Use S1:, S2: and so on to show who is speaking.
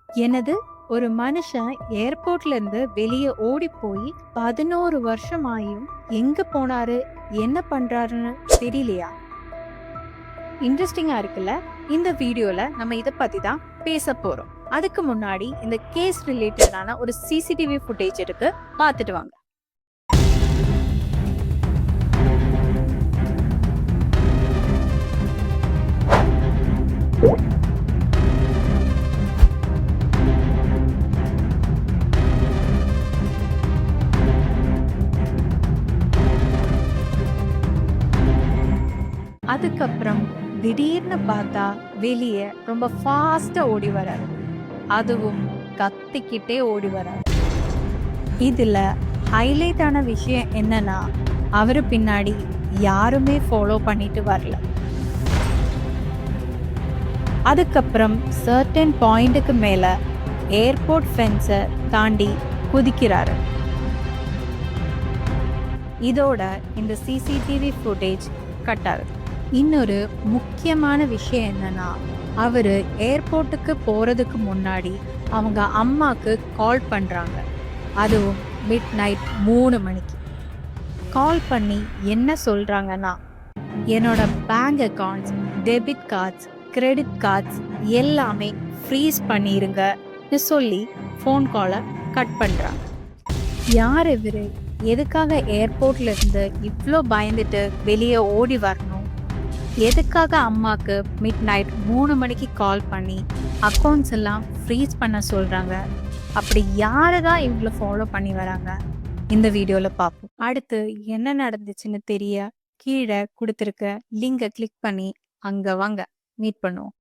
S1: எனது ஒரு மனுஷன் ஏர்போர்ட்ல இருந்து வெளியே ஓடி போய் 11 வருஷம் ஆயும் எங்க போனாரு, என்ன பண்றாருன்னு தெரியலையா? இன்ட்ரெஸ்டிங்கா இருக்குல்ல? இந்த வீடியோல நம்ம இத பத்தி தான் பேச போறோம். அதுக்கு முன்னாடி இந்த கேஸ் ரிலேட்டடான ஒரு சிசிடிவி ஃபுட்டேஜ் இருக்கு, பார்த்துட்டு வாங்க. அதுக்கப்புறம் திடீர்னு பார்த்தா வெளியே ரொம்ப ஃபாஸ்டா ஓடி வராரு. அதுவும் கத்திக்கிட்டே ஓடி வராரு. இதுல ஹைலைட் ஆன விஷயம் என்னன்னா, அவரு பின்னாடி யாருமே ஃபாலோ பண்ணிட்டு வரல. அதுக்கப்புறம் சர்டன் பாயிண்ட்டுக்கு மேல ஏர்போர்ட் ஃபென்ஸை தாண்டி குதிக்கிறாரு. இதோட இந்த சிசிடிவி ஃபுட்டேஜ் கட் ஆகுது. இன்னொரு முக்கியமான விஷயம் என்னன்னா, அவரு ஏர்போர்ட்டுக்கு போறதுக்கு முன்னாடி அவங்க அம்மாக்கு கால் பண்றாங்க. அதுவும் மிட் நைட் 3 மணிக்கு கால் பண்ணி என்ன சொல்றாங்கன்னா, என்னோட bank accounts, debit cards, credit cards எல்லாமே ஃப்ரீஸ் பண்ணிருங்கன்னு சொல்லி ஃபோன் காலை கட் பண்றாங்க. யார் இவரு? எதுக்காக ஏர்போர்ட்ல இருந்து இவ்வளோ பயந்துட்டு வெளியே ஓடி வரணும்? எதுக்காக அம்மாக்கு மிட் நைட் 3 மணிக்கு கால் பண்ணி அக்கௌண்ட்ஸ் எல்லாம் ஃப்ரீஸ் பண்ண சொல்றாங்க? அப்படி யாரை தான் இவங்களை ஃபாலோ பண்ணி வராங்க? இந்த வீடியோல பார்ப்போம். அடுத்து என்ன நடந்துச்சுன்னு தெரிய கீழே கொடுத்துருக்க லிங்கை கிளிக் பண்ணி அங்க வாங்க, மீட் பண்ணுவோம்.